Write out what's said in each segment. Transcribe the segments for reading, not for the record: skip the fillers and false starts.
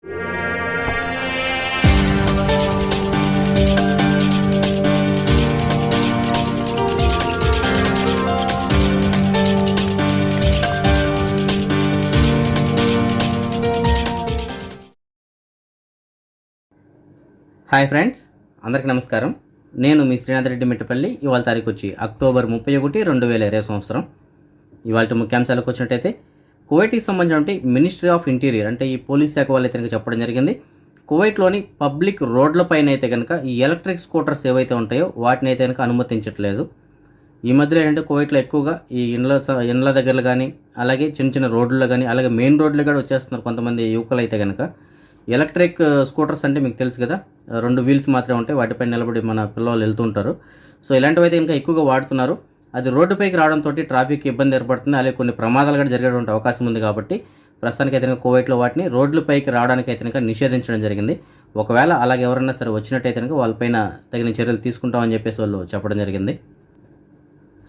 Hi friends, అందరికీ నమస్కారం. నేను మీ శ్రీనాథ్ రెడ్డి మిట్టపల్లి. ఇవాళ తారీఖు వచ్చి అక్టోబర్ 31, 2020 సంవత్సరం. ఇవాళ ముఖ్యాంశాలకు వచ్చినట్టయితే కువైట్కి సంబంధించిన మినిస్ట్రీ ఆఫ్ ఇంటీరియర్ అంటే ఈ పోలీస్ శాఖ వాళ్ళు అయితే చెప్పడం జరిగింది. కువైట్లోని పబ్లిక్ రోడ్లపైన అయితే కనుక ఈ ఎలక్ట్రిక్ స్కూటర్స్ ఏవైతే ఉంటాయో వాటిని అయితే కనుక అనుమతించట్లేదు. ఈ మధ్యలో ఏంటంటే కువైట్లో ఎక్కువగా ఈ ఇండ్ల దగ్గరలో కానీ అలాగే చిన్న చిన్న రోడ్లలో కానీ అలాగే మెయిన్ రోడ్లు కూడా వచ్చేస్తున్నారు కొంతమంది యువకులు అయితే కనుక. ఎలక్ట్రిక్ స్కూటర్స్ అంటే మీకు తెలుసు కదా, 2 వీల్స్ మాత్రమే ఉంటాయి, వాటిపై నిలబడి మన పిల్లలు వెళ్తుంటారు. సో ఇలాంటివి అయితే ఇంకా ఎక్కువగా వాడుతున్నారు. అది రోడ్డుపైకి రావడంతో ట్రాఫిక్ ఇబ్బంది ఏర్పడుతుంది, అలాగే కొన్ని ప్రమాదాలు కూడా జరిగేటువంటి అవకాశం ఉంది. కాబట్టి ప్రస్తుతానికి అయితే కువైట్లో వాటిని రోడ్లపైకి రావడానికి అయితే నిషేధించడం జరిగింది. ఒకవేళ అలాగే ఎవరైనా సరే వచ్చినట్టయితే వాళ్ళపైన తగిన చర్యలు తీసుకుంటామని చెప్పేసి వాళ్ళు చెప్పడం జరిగింది.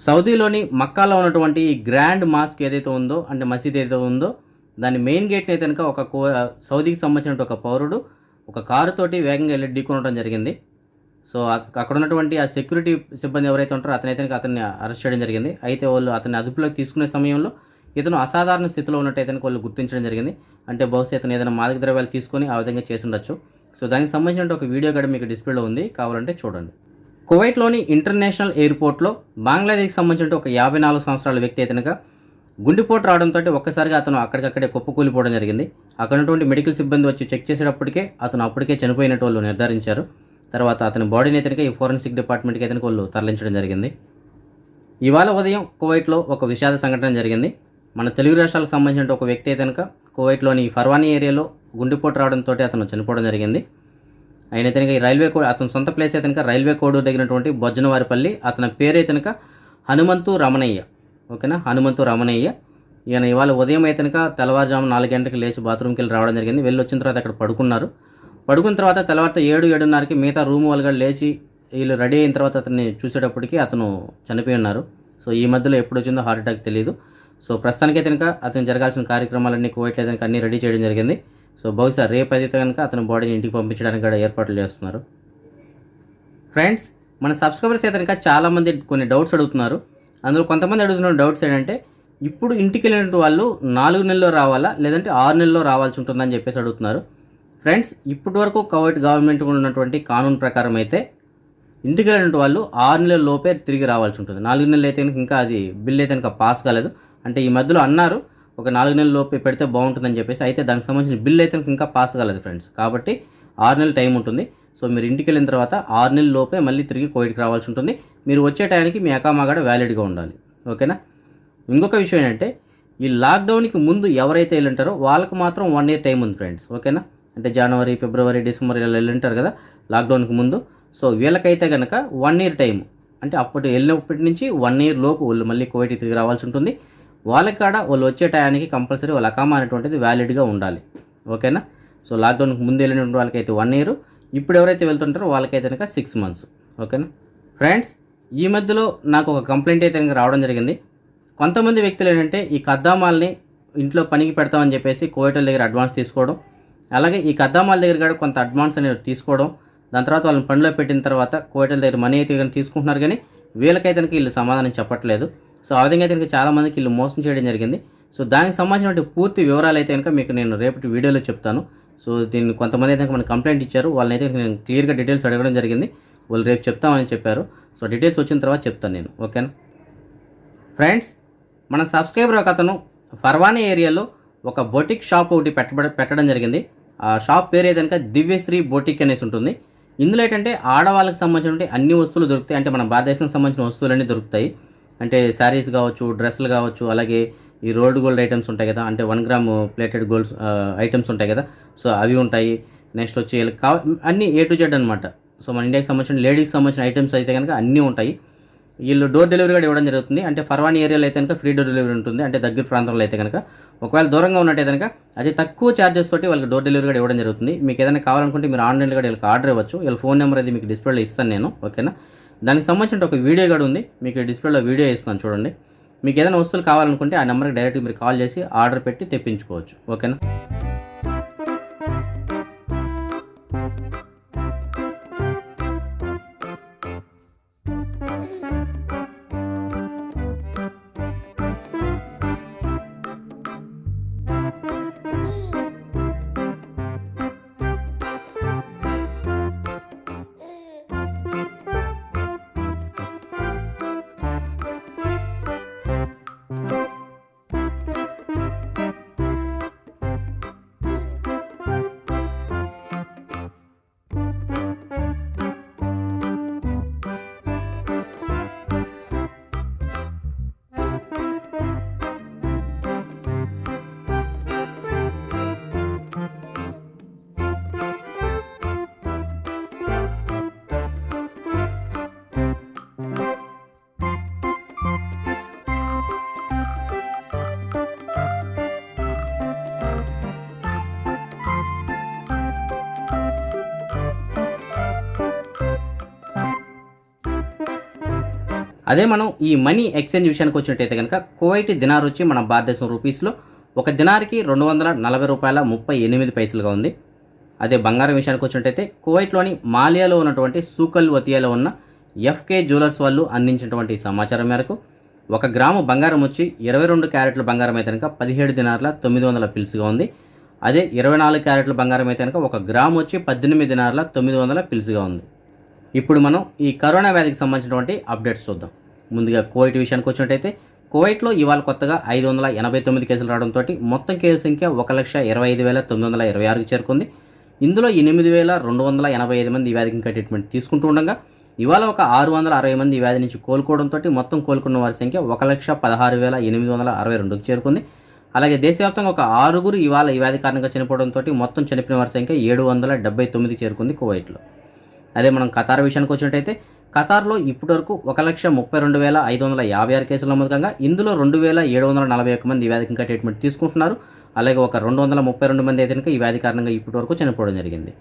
సౌదీలోని మక్కాలో ఉన్నటువంటి ఈ గ్రాండ్ మాస్క్ ఏదైతే ఉందో అంటే మసీద్ ఏదైతే ఉందో దాని మెయిన్ గేట్ని అయితే కనుక ఒక సౌదీకి సంబంధించిన ఒక పౌరుడు ఒక కారుతోటి వేగంగా వెళ్ళి ఢీకొనడం జరిగింది. సో అక్కడ ఉన్నటువంటి ఆ సెక్యూరిటీ సిబ్బంది ఎవరైతే ఉంటారో అతన్ని అరెస్ట్ చేయడం జరిగింది. అయితే వాళ్ళు అతన్ని అదుపులోకి తీసుకునే సమయంలో ఇతను అసాధారణ స్థితిలో ఉన్నట్టయితే వాళ్ళు గుర్తించడం జరిగింది. అంటే బహుశా ఇతను ఏదైనా మాదక ద్రవ్యాలు తీసుకొని ఆ విధంగా చేసి ఉండొచ్చు. సో దానికి సంబంధించిన ఒక వీడియో కూడా మీకు డిస్ప్లేలో ఉంది, కావాలంటే చూడండి. కువైట్లోని ఇంటర్నేషనల్ ఎయిర్పోర్ట్లో బంగ్లాదేశ్కి సంబంధించిన ఒక 54 సంవత్సరాల వ్యక్తి అయితే గుండెపోటు రావడంతో ఒక్కసారిగా అతను అక్కడికక్కడే కుప్పకూలిపోవడం జరిగింది. అక్కడ ఉన్నటువంటి మెడికల్ సిబ్బంది వచ్చి చెక్ చేసేటప్పటికే అతను అప్పటికే చనిపోయినట్టు వాళ్ళు నిర్ధారించారు. తర్వాత అతని బాడీని అయితే ఈ ఫోరెన్సిక్ డిపార్ట్మెంట్కి అయితే వాళ్ళు తరలించడం జరిగింది. ఇవాళ ఉదయం కువైట్లో ఒక విషాద సంఘటన జరిగింది. మన తెలుగు రాష్ట్రాలకు సంబంధించిన ఒక వ్యక్తి అయితే కువైట్లోని ఫర్వానీ ఏరియాలో గుండెపోటు రావడంతో అతను చనిపోవడం జరిగింది. ఆయన అయితే ఈ రైల్వే కోడ్ అతని సొంత ప్లేస్ అయితే రైల్వే కోడ్ దగ్గరటువంటి బొజ్జనవారిపల్లి. అతని పేరైతే హనుమంతు రమణయ్య. ఓకేనా, హనుమంతు రమణయ్య. ఈయన ఇవాళ ఉదయం అయితే తెల్లవారుజాము 4 గంటలకు లేచి బాత్రూమ్కి వెళ్ళి రావడం జరిగింది. వెళ్ళి వచ్చిన తర్వాత అక్కడ పడుకున్నారు. పడుకున్న తర్వాత తెల్లవారితో 7-7:30కి మిగతా రూమ్ వాళ్ళు లేచి వీళ్ళు రెడీ అయిన తర్వాత అతన్ని చూసేటప్పటికి అతను చనిపోయి ఉన్నారు. సో ఈ మధ్యలో ఎప్పుడు వచ్చిందో హార్ట్ అటాక్ తెలియదు. సో ప్రస్తుతానికి అయితే అతను జరగాల్సిన కార్యక్రమాలన్నీ కువైట్లో అయితే అన్నీ రెడీ చేయడం జరిగింది. సో బహుశా రేపు అయితే అతని బాడీని ఇంటికి పంపించడానికి కూడా ఏర్పాట్లు చేస్తున్నారు. ఫ్రెండ్స్, మన సబ్స్క్రైబర్స్ అయితే చాలామంది కొన్ని డౌట్స్ అడుగుతున్నారు. అందులో కొంతమంది అడుగుతున్న డౌట్స్ ఏంటంటే ఇప్పుడు ఇంటికి వెళ్ళినట్టు వాళ్ళు 4 నెలల్లో రావాలా లేదంటే 6 నెలల్లో రావాల్సి ఉంటుందని చెప్పేసి అడుగుతున్నారు. ఫ్రెండ్స్, ఇప్పటి వరకు కువైట్ గవర్నమెంట్ ఉన్నటువంటి కానూన్ ప్రకారం అయితే ఇంటికి వెళ్ళినట్టు వాళ్ళు 6 నెలల లోపే తిరిగి రావాల్సి ఉంటుంది. 4 నెలలు అయితే ఇంకా అది బిల్ అయితే పాస్ కాలేదు. అంటే ఈ మధ్యలో అన్నారు ఒక 4 నెలల లోపే పెడితే బాగుంటుందని చెప్పేసి. అయితే దానికి సంబంధించిన బిల్ అయితే ఇంకా పాస్ కాలేదు ఫ్రెండ్స్. కాబట్టి 6 నెలల టైం ఉంటుంది. సో మీరు ఇంటికి వెళ్ళిన తర్వాత 6 నెలల లోపే మళ్ళీ తిరిగి కువైట్కి రావాల్సి ఉంటుంది. మీరు వచ్చే టైంకి మీ అకామా కూడా వ్యాలిడ్గా ఉండాలి. ఓకేనా. ఇంకొక విషయం ఏంటంటే ఈ లాక్డౌన్కి ముందు ఎవరైతే వెళ్ళింటారో వాళ్ళకి మాత్రం 1 year టైం ఉంది ఫ్రెండ్స్. ఓకేనా. అంటే జనవరి, ఫిబ్రవరి, డిసెంబర్ ఇలా వెళ్ళింటారు కదా లాక్డౌన్కి ముందు. సో వీళ్ళకైతే కనుక 1 year టైం, అంటే అప్పటి వెళ్ళినప్పటి నుంచి 1 year లోపు వాళ్ళు మళ్ళీ కువైట్కి తిరిగి రావాల్సి ఉంటుంది. వాళ్ళకి కూడా వాళ్ళు వచ్చే టైంకి కంపల్సరీ వాళ్ళ అకామా అనేటువంటిది వ్యాలిడ్గా ఉండాలి. ఓకేనా. సో లాక్డౌన్కి ముందు వెళ్ళినటువంటి వాళ్ళకైతే 1 year, ఇప్పుడు ఎవరైతే వెళ్తుంటారో వాళ్ళకైతే కనుక 6 months. ఓకేనా. ఫ్రెండ్స్, ఈ మధ్యలో నాకు ఒక కంప్లైంట్ అయితే రావడం జరిగింది. కొంతమంది వ్యక్తులు ఏంటంటే ఈ కద్దామాల్ని ఇంట్లో పనికి పెడతామని చెప్పేసి కువైట్ల దగ్గర అడ్వాన్స్ తీసుకోవడం, అలాగే ఈ కద్దామాల దగ్గర కూడా కొంత అడ్వాన్స్ అనేది తీసుకోవడం, దాని తర్వాత వాళ్ళని పనిలో పెట్టిన తర్వాత కువైట్ల దగ్గర మనీ అయితే కానీ తీసుకుంటున్నారు, కానీ వీళ్ళకైతే వీళ్ళు సమాధానం చెప్పట్లేదు. సో ఆ విధంగా అయితే చాలామందికి వీళ్ళు మోసం చేయడం జరిగింది. సో దానికి సంబంధించిన పూర్తి వివరాలు అయితే కనుక మీకు నేను రేపటి వీడియోలో చెప్తాను. సో దీన్ని కొంతమంది అయితే మనకు కంప్లైంట్ ఇచ్చారు, వాళ్ళని అయితే నేను క్లియర్గా డీటెయిల్స్ అడగడం జరిగింది. వాళ్ళు రేపు చెప్తామని చెప్పారు. సో డీటెయిల్స్ వచ్చిన తర్వాత చెప్తాను నేను. ఓకేనా. ఫ్రెండ్స్, మన సబ్స్క్రైబర్ ఒక అతను ఫర్వానీ ఏరియాలో ఒక బొటిక్ షాప్ ఒకటి పెట్టడం జరిగింది. ఆ షాప్ పేరు ఏదైనా దివ్యశ్రీ బొటిక్ అనేసి ఉంటుంది. ఇందులో ఏంటంటే ఆడవాళ్ళకి సంబంధించిన అన్ని వస్తువులు దొరుకుతాయి. అంటే మన భారతదేశానికి సంబంధించిన వస్తువులన్నీ దొరుకుతాయి. అంటే శారీస్ కావచ్చు, డ్రెస్సులు కావచ్చు, అలాగే ఈ రోల్డ్ గోల్డ్ ఐటమ్స్ ఉంటాయి కదా, అంటే 1 gram ప్లేటెడ్ గోల్డ్ ఐటమ్స్ ఉంటాయి కదా, సో అవి ఉంటాయి. నెక్స్ట్ వచ్చి అన్ని A to Z అనమాట. సో మన ఇండియాకి సంబంధించిన లేడీస్కి సంబంధించిన ఐటమ్స్ అయితే కనుక అన్నీ ఉంటాయి. వీళ్ళు డోర్ డెలివరీ కూడా ఇవ్వడం జరుగుతుంది. అంటే ఫర్వానీ ఏరియాలో అయితే కనుక ఫ్రీ డోర్ డెలివరీ ఉంటుంది. అంటే దగ్గర ప్రాంతంలో అయితే కనుక, ఒకవేళ దూరంగా ఉన్నట్టు కనుక అది తక్కువ ఛార్జెస్ తోటి వాళ్ళకి డోర్ డెలివరీ కూడా ఇవ్వడం జరుగుతుంది. మీకు ఏదైనా కావాలనుకుంటే మీరు ఆన్లైన్లో కూడా వీళ్ళకి ఆర్డర్ ఇవ్వచ్చు. వీళ్ళ ఫోన్ నెంబర్ అది మీకు డిస్ప్లేలో ఇస్తాను నేను. ఓకేనా. దానికి సంబంధించిన ఒక వీడియో కూడా ఉంది, మీకు డిస్ప్లేలో వీడియో ఇస్తాను చూడండి. మీకు ఏదైనా వస్తువులు కావాలనుకుంటే ఆ నెంబర్కి డైరెక్ట్గా మీరు కాల్ చేసి ఆర్డర్ పెట్టి తెప్పించుకోవచ్చు. ఓకేనా. అదే మనం ఈ మనీ ఎక్స్చేంజ్ విషయానికి వచ్చినట్టయితే కనుక కువైట్ దినార్ వచ్చి మన భారతదేశం రూపీస్లో ఒక దినార్కి 240 రూపాయల 38 పైసలుగా ఉంది. అదే బంగారం విషయానికి వచ్చినట్టయితే కువైట్లోని మాలియాలో ఉన్నటువంటి సూకల్ వతియాలో ఉన్న ఎఫ్కే జ్యువెలర్స్ వాళ్ళు అందించినటువంటి సమాచారం మేరకు 1 గ్రాము బంగారం వచ్చి 22 క్యారెట్ల బంగారం అయితే కనుక 17 దినార్ల 900 పిల్స్గా ఉంది. అదే 24 క్యారెట్ల బంగారం అయితే కనుక 1 గ్రాము వచ్చి 18 దినార్ల 900 పిల్స్గా ఉంది. ఇప్పుడు మనం ఈ కరోనా వ్యాధికి సంబంధించినటువంటి అప్డేట్స్ చూద్దాం. ముందుగా కువైట్ విషయానికి వచ్చినట్టయితే కువైట్లో ఇవాళ కొత్తగా 589 కేసులు రావడంతో మొత్తం కేసుల సంఖ్య 1,25,926కి చేరుకుంది. ఇందులో 8,285 మంది ఈ వ్యాధికి ఇంకా ట్రీట్మెంట్ తీసుకుంటూ ఉండగా ఇవాళ ఒక 660 మంది ఈ వ్యాధి నుంచి కోలుకోవడంతో మొత్తం కోలుకున్న వారి సంఖ్య 1,16,862కి చేరుకుంది. అలాగే దేశవ్యాప్తంగా ఒక 6గురు ఇవాళ ఈ వ్యాధి కారణంగా చనిపోవడంతో మొత్తం చనిపోయిన వారి సంఖ్య 779కి చేరుకుంది కువైట్లో. అదే మనం ఖతార్ విషయానికి వచ్చినట్టయితే ఖతార్లో ఇప్పటివరకు 1,32,556 కేసులు నమోదు కాగా ఇందులో 2,741 మంది ఈ వ్యాధికి ఇంకా ట్రీట్మెంట్ తీసుకుంటున్నారు. అలాగే ఒక 232 మంది అయితే ఈ వ్యాధి కారణంగా ఇప్పటివరకు చనిపోవడం జరిగింది.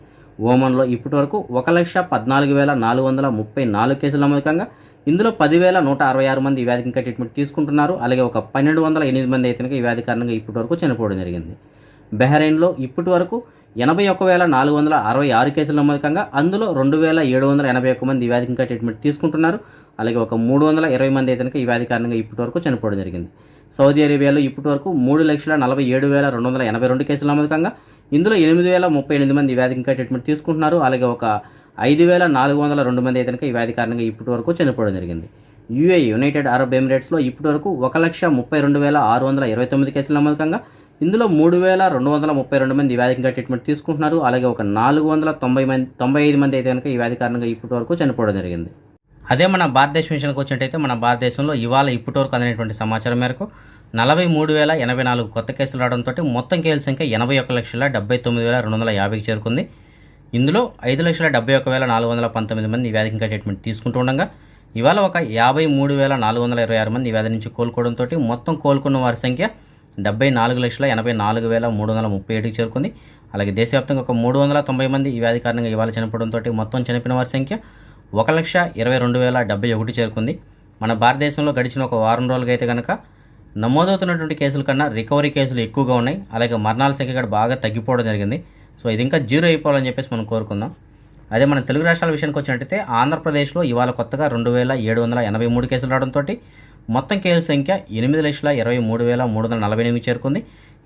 ఓమన్లో ఇప్పటివరకు 1,14,434 కేసులు నమోదు కాగా ఇందులో 10,166 మంది ఈ వ్యాధికి ఇంకా ట్రీట్మెంట్ తీసుకుంటున్నారు. అలాగే ఒక 1,208 మంది అయితే ఈ వ్యాధి కారణంగా ఇప్పటివరకు చనిపోవడం జరిగింది. బహ్రెయిన్లో ఇప్పటివరకు 81,466 కేసులు నమోదు కాగా అందులో 2,781 మంది ఈ వ్యాధికి ఇంకా ట్రీట్మెంట్ తీసుకుంటున్నారు. అలాగే ఒక 320 మంది అయితే ఈ వ్యాధి కారణంగా ఇప్పటివరకు చనిపోవడం జరిగింది. సౌదీ అరేబియాలో ఇప్పటివరకు 3,47,782 కేసులు నమోదు కాగా ఇందులో 8,038 మంది ఈ వ్యాధికి ఇంకా ట్రీట్మెంట్ తీసుకుంటున్నారు. అలాగే ఒక 5,402 మంది అయితే ఈ వ్యాధి కారణంగా ఇప్పటివరకు చనిపోవడం జరిగింది. యుఏఈ యునైటెడ్ అరబ్ ఎమిరేట్స్లో ఇప్పటివరకు 1,32,629 కేసులు నమోదు కాగా ఇందులో 3,232 మంది ఈ వ్యాధికి ఇంకా ట్రీట్మెంట్ తీసుకుంటున్నారు. అలాగే ఒక 495 మంది అయితే కనుక ఈ వ్యాధి కారణంగా ఇప్పటివరకు చనిపోవడం జరిగింది. అదే మన భారతదేశం విషయానికి వచ్చినట్టయితే మన భారతదేశంలో ఇవాళ ఇప్పటివరకు అందినటువంటి సమాచారం మేరకు 43,084 కొత్త కేసులు రావడంతో మొత్తం కేసుల సంఖ్య 81,79,250కి చేరుకుంది. ఇందులో 5,71,419 మంది ఈ వ్యాధికి ఇంకా ట్రీట్మెంట్ తీసుకుంటూ ఉండగా ఇవాళ ఒక 53,426 మంది ఈ వ్యాధి నుంచి కోలుకోవడంతో మొత్తం కోలుకున్న వారి సంఖ్య 74,84,337కి చేరుకుంది. అలాగే దేశవ్యాప్తంగా ఒక 390 మంది ఈ వ్యాధి కారణంగా ఇవాళ చనిపోవడంతో మొత్తం చనిపోయిన వారి సంఖ్య 1,22,021 చేరుకుంది. మన భారతదేశంలో గడిచిన ఒక వారం రోజులుగా అయితే కనుక నమోదవుతున్నటువంటి కేసుల కన్నా రికవరీ కేసులు ఎక్కువగా ఉన్నాయి. అలాగే మరణాల సంఖ్య కూడా బాగా తగ్గిపోవడం జరిగింది. సో ఇది ఇంకా 0 అయిపోవాలని చెప్పేసి మనం కోరుకుందాం. అదే మన తెలుగు రాష్ట్రాల విషయానికి వచ్చినట్టయితే ఆంధ్రప్రదేశ్లో ఇవాళ కొత్తగా 2,783 కేసులు రావడంతో మొత్తం కేసుల సంఖ్య 8,23,348కి చేరుకుంది.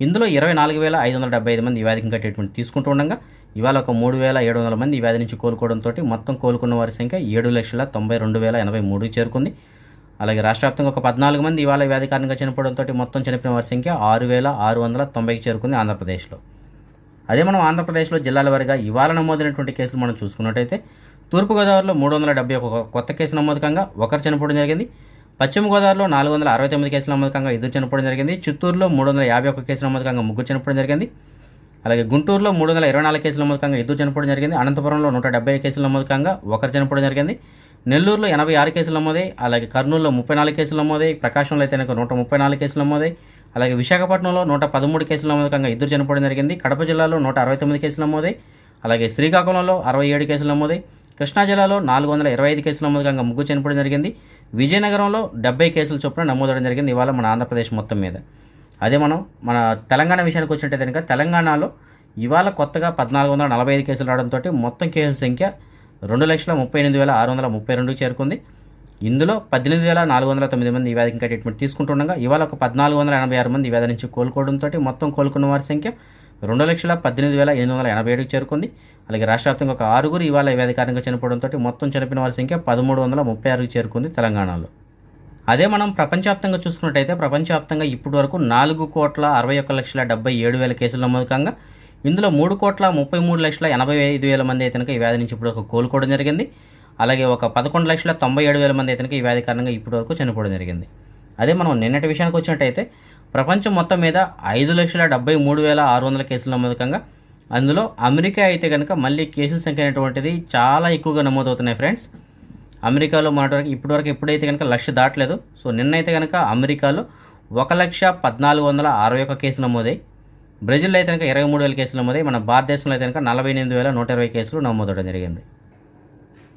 ఇందులో 24,575 మంది ఈ వ్యాధికి ఇంకా ట్రీట్మెంట్ తీసుకుంటూ ఉండగా ఇవాళ ఒక 3,700 మంది ఈ వ్యాధి నుంచి కోలుకోవడంతో మొత్తం కోలుకున్న వారి సంఖ్య 7,92,083కి చేరుకుంది. అలాగే రాష్ట్ర వ్యాప్తంగా ఒక 14 మంది ఇవాళ వ్యాధి కారణంగా చనిపోవడంతో మొత్తం చనిపోయిన వారి సంఖ్య 6,690కి చేరుకుంది ఆంధ్రప్రదేశ్లో. అదే మనం ఆంధ్రప్రదేశ్లో జిల్లాల వారీగా ఇవాళ నమోదైనటువంటి కేసులు మనం చూసుకున్నట్టయితే తూర్పుగోదావరిలో 371 కొత్త కేసు నమోదు కాగా 1 చనిపోవడం జరిగింది. పశ్చిమ గోదావరిలో 469 కేసులు నమోదు కాగా 2 చనిపోవడం జరిగింది. చిత్తూరులో 351 కేసులు నమోదు కాగా 3 చనిపోవడం జరిగింది. అలాగే గుంటూరులో 324 కేసులు నమోదు కాగా 2 చనిపోవడం జరిగింది. అనంతపురంలో 170 కేసులు నమోదు కాగా 1 చనిపోవడం జరిగింది. నెల్లూరులో 86 కేసులు నమోదై, అలాగే కర్నూలులో 34 కేసులు నమోదై, ప్రకాశంలో అయితే 134 కేసులు నమోదై, అలాగే విశాఖపట్నంలో 113 కేసులు నమోదు కాగా 2 చనిపోవడం జరిగింది. కడప జిల్లాలో 169 కేసులు నమోదై, అలాగే శ్రీకాకుళంలో 67 కేసులు నమోదై, కృష్ణా జిల్లాలో 425 కేసులు నమోదు కాగా 3 చనిపోవడం జరిగింది. విజయనగరంలో 70 కేసులు చొప్పున నమోదవడం జరిగింది ఇవాళ మన ఆంధ్రప్రదేశ్ మొత్తం మీద. అదే మనం మన తెలంగాణ విషయానికి వచ్చినట్టయితే కనుక తెలంగాణలో ఇవాళ కొత్తగా 1,445 కేసులు రావడంతో మొత్తం కేసుల సంఖ్య 2,38,632కి చేరుకుంది. ఇందులో 18,409 మంది ఈ వ్యాధికి ఇంకా ట్రీట్మెంట్ తీసుకుంటుండగా ఇవాళ ఒక 1,486 మంది ఈ వ్యాధి నుంచి కోలుకోవడంతో మొత్తం కోలుకున్న వారి సంఖ్య 2,18,887కి చేరుకుంది. అలాగే రాష్ట్ర వ్యాప్తంగా ఒక 6గురు ఇవాళ ఈ వ్యాధి కారణంగా చనిపోవడంతో మొత్తం చనిపోయిన వారి సంఖ్య 1,336కి చేరుకుంది తెలంగాణలో. అదే మనం ప్రపంచవ్యాప్తంగా చూసుకున్నట్టయితే ప్రపంచవ్యాప్తంగా ఇప్పటి వరకు 4,61,77,000 కేసులు నమోదు కాగా ఇందులో 3,33,85,000 మంది అయితే ఈ వ్యాధి నుంచి ఇప్పటివరకు కోలుకోవడం జరిగింది. అలాగే ఒక 11,97,000 మంది అయితే ఈ వ్యాధి కారణంగా ఇప్పటివరకు చనిపోవడం జరిగింది. అదే మనం నిన్నటి విషయానికి వచ్చినట్టయితే ప్రపంచం మొత్తం మీద 5,73,600 కేసులు నమోదు కాగా అందులో అమెరికా అయితే కనుక మళ్ళీ కేసుల సంఖ్య అనేటువంటిది చాలా ఎక్కువగా నమోదవుతున్నాయి ఫ్రెండ్స్. అమెరికాలో మొన్నటి ఇప్పటివరకు ఎప్పుడైతే కనుక 1,00,000 దాటలేదు. సో నిన్నైతే కనుక అమెరికాలో 1,14,61 కేసులు నమోదై, బ్రెజిల్లో అయితే కనుక 23,000 కేసులు నమోదై, మన భారతదేశంలో అయితే కనుక 48,120 కేసులు నమోదవడం జరిగింది.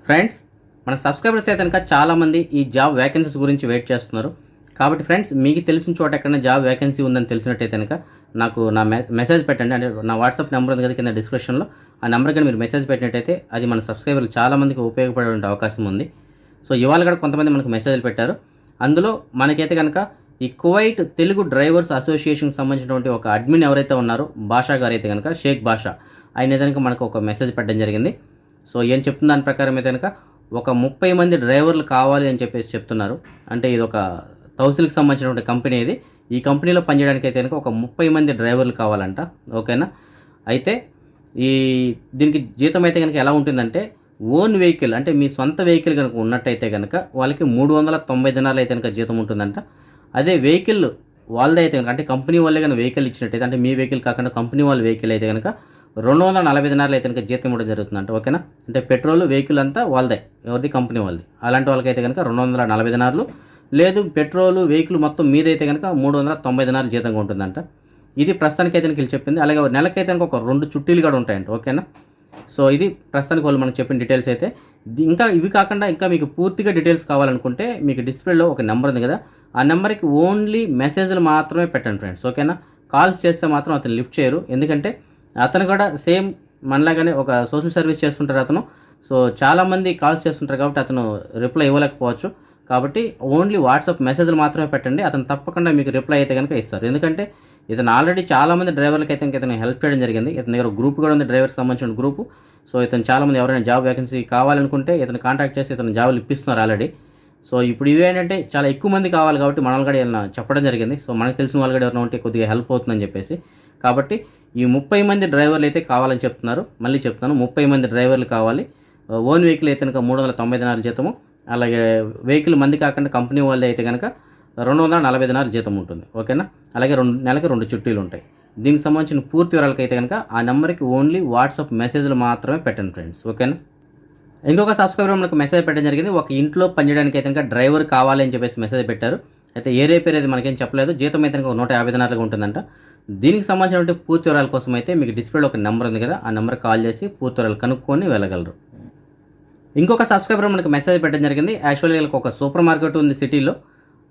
ఫ్రెండ్స్ మన సబ్స్క్రైబర్స్ అయితే కనుక చాలామంది ఈ జాబ్ వేకెన్సీస్ గురించి వెయిట్ చేస్తున్నారు. కాబట్టి ఫ్రెండ్స్, మీకు తెలిసిన చోట ఎక్కడైనా జాబ్ వేకెన్సీ ఉందని తెలిసినట్టయితే కనుక నాకు నా మెసేజ్ పెట్టండి. అంటే నా వాట్సాప్ నెంబర్ ఉంది కదా కింద డిస్క్రిప్షన్లో, ఆ నెంబర్ కానీ మీరు మెసేజ్ పెట్టినట్టయితే అది మన సబ్స్క్రైబర్లు చాలామందికి ఉపయోగపడే అవకాశం ఉంది. సో ఇవాళ కూడా కొంతమంది మనకు మెసేజ్లు పెట్టారు. అందులో మనకైతే కనుక ఈ కువైట్ తెలుగు డ్రైవర్స్ అసోసియేషన్కి సంబంధించినటువంటి ఒక అడ్మిన్ ఎవరైతే ఉన్నారో బాషా గారు అయితే కనుక, షేక్ బాషా, ఆయన కనుక మనకు ఒక మెసేజ్ పెట్టడం జరిగింది. సో ఏం చెప్తున్న దాని ప్రకారం అయితే కనుక ఒక 30 మంది డ్రైవర్లు కావాలి అని చెప్పేసి చెప్తున్నారు. అంటే ఇది ఒక తౌసిల్కి సంబంధించినటువంటి కంపెనీ ఇది. ఈ కంపెనీలో పనిచేయడానికి అయితే కనుక ఒక 30 మంది డ్రైవర్లు కావాలంట. ఓకేనా? అయితే దీనికి జీతం అయితే కనుక ఎలా ఉంటుందంటే, ఓన్ వెహికల్ అంటే మీ సొంత వెహికల్ కనుక ఉన్నట్టయితే కనుక వాళ్ళకి 390 దినాలు అయితే కనుక జీతం ఉంటుందంట. అదే వెహికల్ వాళ్ళదే అయితే కనుక, అంటే కంపెనీ వాళ్ళే కనుక వెహికల్ ఇచ్చినట్టయితే, అంటే మీ వెహికల్ కాకుండా కంపెనీ వాళ్ళ వెహికల్ అయితే కనుక 240 దినాలు అయితే కనుక జీతం ఇవ్వడం జరుగుతుందంట. ఓకేనా? అంటే పెట్రోల్ వెహికల్ అంతా వాళ్ళదే, ఎవరిది? కంపెనీ వాళ్ళది. అలాంటి వాళ్ళకైతే కనుక 240 దినాలు, లేదు పెట్రోల్ వెహికల్ మొత్తం మీదైతే కనుక 390 దినాలు జీతంగా ఉంటుందంట. ఇది ప్రస్తుతానికి అయితే వీళ్ళు చెప్పింది. అలాగే నెలకైతే కనుక ఒక 2 చుట్టీలు కూడా ఉంటాయంట. ఓకేనా? సో ఇది ప్రస్తుతానికి వాళ్ళు మనకు చెప్పిన డీటెయిల్స్ అయితే. ఇంకా ఇవి కాకుండా ఇంకా మీకు పూర్తిగా డీటెయిల్స్ కావాలనుకుంటే మీకు డిస్ప్లేలో ఒక నెంబర్ ఉంది కదా, ఆ నెంబర్కి ఓన్లీ మెసేజ్లు మాత్రమే పెట్టండి ఫ్రెండ్స్. ఓకేనా? కాల్స్ చేస్తే మాత్రం అతను లిఫ్ట్ చేయరు. ఎందుకంటే అతను కూడా సేమ్ మనలాగానే ఒక సోషల్ సర్వీస్ చేస్తుంటారు అతను. సో చాలామంది కాల్స్ చేస్తుంటారు కాబట్టి అతను రిప్లై ఇవ్వలేకపోవచ్చు. కాబట్టి ఓన్లీ వాట్సాప్ మెసేజ్లు మాత్రమే పెట్టండి. అతను తప్పకుండా మీకు రిప్లై అయితే కనుక ఇస్తారు. ఎందుకంటే ఇతను ఆల్రెడీ చాలామంది డ్రైవర్లకి అయితే ఇతను హెల్ప్ చేయడం జరిగింది. ఇతని దగ్గర గ్రూప్ కూడా ఉంది, డ్రైవర్కి సంబంధించిన గ్రూపు. సో ఇతను చాలామంది ఎవరైనా జాబ్ వేకెన్సీ కావాలనుకుంటే ఇతను కాంటాక్ట్ చేసి ఇతను జాబులు ఇప్పిస్తున్నారు ఆల్రెడీ. సో ఇప్పుడు ఇవేంటంటే చాలా ఎక్కువ మంది కావాలి కాబట్టి మనల్ని కూడా ఏమైనా చెప్పడం జరిగింది. సో మనకు తెలిసిన వాళ్ళు కూడా ఎవరైనా ఉంటే కొద్దిగా హెల్ప్ అవుతుందని చెప్పేసి. కాబట్టి ఈ 30 మంది డ్రైవర్లు అయితే కావాలని చెప్తున్నారు. మళ్ళీ చెప్తున్నాను, 30 మంది డ్రైవర్లు కావాలి. ఓన్ వెహికల్ అయితే కనుక 390 దినాలు జీతము, అలాగే వెహికల్ మంది కాకుండా కంపెనీ వాళ్ళది అయితే కనుక 240 దినాలు జీతం ఉంటుంది. ఓకేనా? అలాగే నెలకి 2 చుట్టీలు ఉంటాయి. దీనికి సంబంధించిన పూర్తి వివరాలకి అయితే కనుక ఆ నెంబర్కి ఓన్లీ వాట్సాప్ మెసేజ్లు మాత్రమే పెట్టండి ఫ్రెండ్స్. ఓకేనా? ఇంకొక సబ్స్క్రైబర్ మనకు మెసేజ్ పెట్టడం జరిగింది. ఒక ఇంట్లో పనిచేయడానికి అయితే కనుక డ్రైవర్ కావాలి అని చెప్పేసి మెసేజ్ పెట్టారు. అయితే ఏరియా పేరు అయితే మనకేం చెప్పలేదు. జీతం అయితే కనుక 150 దినాలుగా ఉంటుందంట. దీనికి సంబంధించిన పూర్తి వివరాల కోసం అయితే మీకు డిస్ప్లేలో ఒక నెంబర్ ఉంది కదా, ఆ నెంబర్ కాల్ చేసి పూర్తి వివరాలు కనుక్కొని వెళ్ళగలరు. ఇంకొక సబ్స్క్రైబర్ మనకు మెసేజ్ పెట్టడం జరిగింది. యాక్చువల్లీ వీళ్ళకి ఒక సూపర్ మార్కెట్ ఉంది సిటీలో.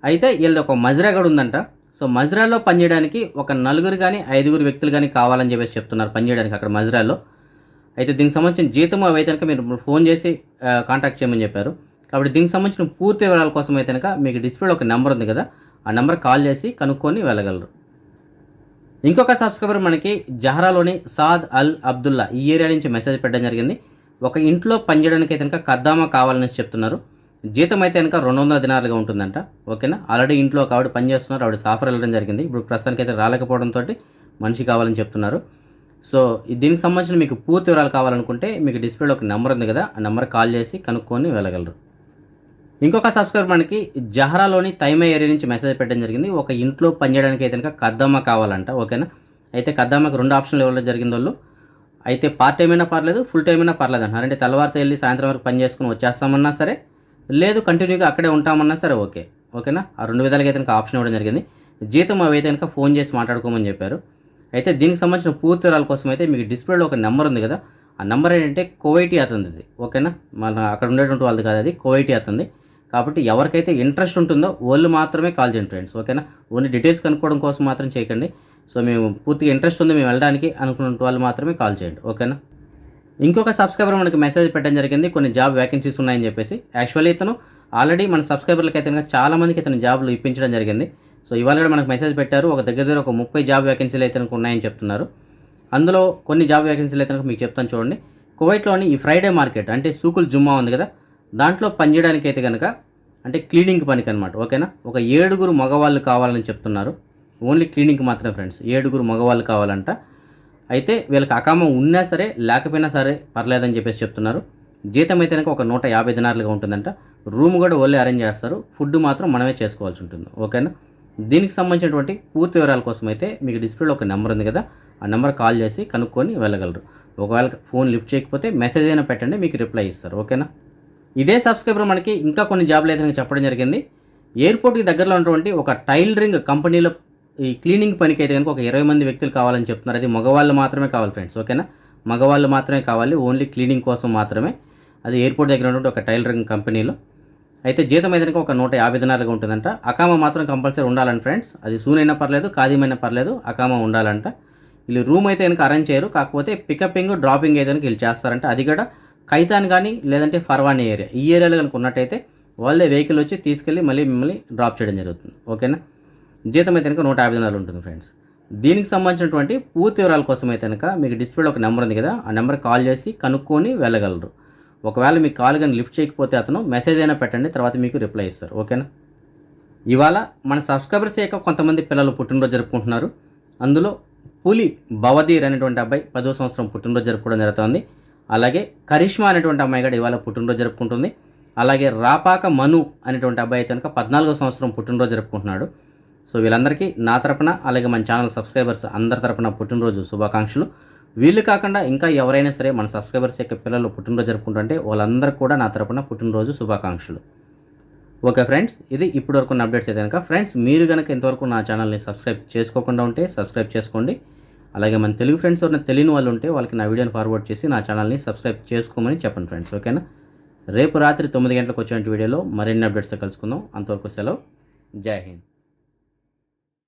అయితే వీళ్ళది ఒక మజ్రా కూడా ఉందంట. సో మజ్రాలో పనిచేయడానికి ఒక 4 కానీ 5 వ్యక్తులు కానీ కావాలని చెప్పేసి చెప్తున్నారు పనిచేయడానికి అక్కడ మజ్రాలో. అయితే దీనికి సంబంధించిన జీతం అవి అయితే కనుక మీరు ఫోన్ చేసి కాంటాక్ట్ చేయమని చెప్పారు. కాబట్టి దీనికి సంబంధించిన పూర్తి వివరాల కోసం అయితే కనుక మీకు డిస్ప్లేలో ఒక నెంబర్ ఉంది కదా, ఆ నెంబర్ కాల్ చేసి కనుక్కొని వెళ్ళగలరు. ఇంకొక సబ్స్క్రైబర్ మనకి జహరాలోని సాద్ అల్ అబ్దుల్లా ఈ ఏరియా నుంచి మెసేజ్ పెట్టడం జరిగింది. ఒక ఇంట్లో పనిచేయడానికి అయితే కనుక ఖద్దామా కావాలని చెప్తున్నారు. జీతం అయితే కనుక 200 దినాలుగా ఉంటుందంట. ఓకేనా? ఆల్రెడీ ఇంట్లో ఒక ఆవిడ పనిచేస్తున్నారు, ఆవిడ సాఫర్ వెళ్ళడం జరిగింది. ఇప్పుడు ప్రస్తుతానికి అయితే రాలేకపోవడంతో మనిషి కావాలని చెప్తున్నారు. సో దీనికి సంబంధించిన మీకు పూర్తి వివరాలు కావాలనుకుంటే మీకు డిస్ప్లేలో ఒక నెంబర్ ఉంది కదా, ఆ నెంబర్ కాల్ చేసి కనుక్కొని వెళ్ళగలరు. ఇంకొక సబ్స్క్రైబర్ మనకి జహరాలోని తైమా ఏరియా నుంచి మెసేజ్ పెట్టడం జరిగింది. ఒక ఇంట్లో పనిచేయడానికి అయితే కనుక ఖద్దామా కావాలంట. ఓకేనా? అయితే ఖద్దామాకి 2 ఆప్షన్లు ఇవ్వడం జరిగింది వాళ్ళు. అయితే పార్ట్ టైం అయినా పర్లేదు, ఫుల్ టైం అయినా పర్లేదు అంటున్నారు. అంటే తెల్లవారితో వెళ్ళి సాయంత్రం వరకు పని చేసుకుని వచ్చేస్తామన్నా సరే, లేదు కంటిన్యూగా అక్కడే ఉంటామన్నా సరే ఓకే. ఓకేనా? ఆ 2 విధాలుగా అయితే కనుక ఆప్షన్ ఇవ్వడం జరిగింది. జీతం అవి అయితే కనుక ఫోన్ చేసి మాట్లాడుకోమని చెప్పారు. అయితే దీనికి సంబంధించిన పూర్తి వివరాల కోసం అయితే మీకు డిస్ప్లేలో ఒక నెంబర్ ఉంది కదా, ఆ నెంబర్ ఏంటంటే కువైటీ అతనిది. ఓకేనా? మన అక్కడ ఉండేటువంటి వాళ్ళది కాదు, అది కువైటీ అతనిది. కాబట్టి ఎవరికైతే ఇంట్రెస్ట్ ఉంటుందో వాళ్ళు మాత్రమే కాల్ చేయండి ఫ్రెండ్స్. ఓకేనా? ఓన్లీ డీటెయిల్స్ కనుక్కోవడం కోసం మాత్రం చేయకండి. సో మేము పూర్తిగా ఇంట్రెస్ట్ ఉంది మేము వెళ్ళడానికి అనుకున్న వాళ్ళు మాత్రమే కాల్ చేయండి. ఓకేనా? ఇంకొక సబ్స్క్రైబర్ మనకి మెసేజ్ పెట్టడం జరిగింది, కొన్ని జాబ్ వేకెన్సీస్ ఉన్నాయని చెప్పేసి. యాక్చువల్లీ ఇతను ఆల్రెడీ మన సబ్స్క్రైబర్లకి అయితే చాలా మందికి ఇతను జాబ్లు ఇప్పించడం జరిగింది. సో ఇవాళ కూడా మనకు మెసేజ్ పెట్టారు. ఒక దగ్గర ఒక 30 జాబ్ వేకెన్సీలు అయితే ఉన్నాయని చెప్తున్నారు. అందులో కొన్ని జాబ్ వేకెన్సీలు అయితే మీకు చెప్తాను చూడండి. కువైట్లోని ఈ ఫ్రైడే మార్కెట్ అంటే సూకుల్ జుమ్మా ఉంది కదా, దాంట్లో పనిచేయడానికి అయితే కనుక అంటే క్లీనింగ్ పనికి అనమాట. ఓకేనా? ఒక 7 మగవాళ్ళు కావాలని చెప్తున్నారు. ఓన్లీ క్లీనింగ్ మాత్రమే ఫ్రెండ్స్. 7 మగవాళ్ళు కావాలంట. అయితే వీళ్ళకి అకామం ఉన్నా సరే లేకపోయినా సరే పర్లేదని చెప్పేసి చెప్తున్నారు. జీతం అయితే కనుక ఒక 150 దినాలుగా ఉంటుందంట. రూమ్ కూడా వాళ్ళే అరేంజ్ చేస్తారు, ఫుడ్ మాత్రం మనమే చేసుకోవాల్సి ఉంటుంది. ఓకేనా? దీనికి సంబంధించినటువంటి పూర్తి వివరాల కోసం అయితే మీకు డిస్ప్లేలో ఒక నెంబర్ ఉంది కదా, ఆ నెంబర్ కాల్ చేసి కనుక్కొని వెళ్ళగలరు. ఒకవేళ ఫోన్ లిఫ్ట్ చేయకపోతే మెసేజ్ అయినా పెట్టండి, మీకు రిప్లై ఇస్తారు. ఓకేనా? ఇదే సబ్స్క్రైబర్ మనకి ఇంకా కొన్ని జాబ్లు అయితే చెప్పడం జరిగింది. ఎయిర్పోర్ట్కి దగ్గరలో ఉన్నటువంటి ఒక టైలరింగ్ కంపెనీలో ఈ క్లీనింగ్ పనికి అయితే కనుక ఒక 20 మంది వ్యక్తులు కావాలని చెప్తున్నారు. అది మగవాళ్ళు మాత్రమే కావాలి ఫ్రెండ్స్. ఓకేనా? మగవాళ్ళు మాత్రమే కావాలి, ఓన్లీ క్లీనింగ్ కోసం మాత్రమే. అది ఎయిర్పోర్ట్ దగ్గర ఉన్నటువంటి ఒక టైలరింగ్ కంపెనీలో. అయితే జీతం అయితే కనుక ఒక 150 దినాలుగా ఉంటుందంట. అకామా మాత్రం కంపల్సరీ ఉండాలంట ఫ్రెండ్స్. అది సూన్ అయినా పర్లేదు, ఖాదీమైనా పర్లేదు, అకామా ఉండాలంట. వీళ్ళు రూమ్ అయితే కనుక అరేంజ్ చేయరు, కాకపోతే పికపింగ్ డ్రాపింగ్ అయితే కనుక వీళ్ళు చేస్తారంట. అది కూడా ఖైతాన్ కానీ లేదంటే ఫర్వానీ ఏరియా, ఈ ఏరియాలో కనుక ఉన్నట్టయితే వాళ్ళే వెహికల్ వచ్చి తీసుకెళ్ళి మళ్ళీ మిమ్మల్ని డ్రాప్ చేయడం జరుగుతుంది. ఓకేనా. జీతం అయితే కనుక 150 దినాలు ఉంటుంది ఫ్రెండ్స్. దీనికి సంబంధించినటువంటి పూర్తి వివరాల కోసం అయితే కనుక మీకు డిస్ప్లేలో ఒక నెంబర్ ఉంది కదా, ఆ నెంబర్కి కాల్ చేసి కనుక్కొని వెళ్ళగలరు. ఒకవేళ మీకు కాల్ కానీ లిఫ్ట్ చేయకపోతే అతను మెసేజ్ అయినా పెట్టండి, తర్వాత మీకు రిప్లై ఇస్తారు. ఓకేనా. ఇవాళ మన సబ్స్క్రైబర్స్ యొక్క కొంతమంది పిల్లలు పుట్టినరోజు జరుపుకుంటున్నారు. అందులో పులి భవదీర్ అనేటువంటి అబ్బాయి 10వ సంవత్సరం పుట్టినరోజు జరుపుకోవడం జరుగుతుంది. అలాగే కరిష్మా అనేటువంటి అమ్మాయి కూడా ఇవాళ పుట్టినరోజు జరుపుకుంటుంది. అలాగే రాపాక మను అనేటువంటి అబ్బాయి అయితే కనుక 14వ సంవత్సరం పుట్టినరోజు జరుపుకుంటున్నాడు. సో వీళ్ళందరికీ నా తరపున, అలాగే మన ఛానల్ సబ్స్క్రైబర్స్ అందరి తరపున పుట్టినరోజు శుభాకాంక్షలు. వీళ్ళు కాకుండా ఇంకా ఎవరైనా సరే మన సబ్స్క్రైబర్స్ యొక్క పిల్లలు పుట్టినరోజు జరుపుకుంటుంటే వాళ్ళందరికీ కూడా నా తరపున పుట్టినరోజు శుభాకాంక్షలు. ఓకే ఫ్రెండ్స్, ఇది ఇప్పటివరకు ఉన్న అప్డేట్స్ అయితే కనుక ఫ్రెండ్స్ మీరు కనుక ఇంతవరకు నా ఛానల్ని సబ్స్క్రైబ్ చేసుకోకుండా ఉంటే సబ్స్క్రైబ్ చేసుకోండి. అలాగే మన తెలుగు ఫ్రెండ్స్ ఎవరైనా తెలియని వాళ్ళు ఉంటే వాళ్ళకి నా వీడియోని ఫార్వర్డ్ చేసి నా ఛానల్ని సబ్స్క్రైబ్ చేసుకోమని చెప్పండి ఫ్రెండ్స్. ఓకేనా. రేపు రాత్రి 9 గంటలకు వచ్చే వీడియోలో మరిన్ని అప్డేట్స్తో కలుసుకుందాం. అంతవరకు సెలవు. జై హింద్.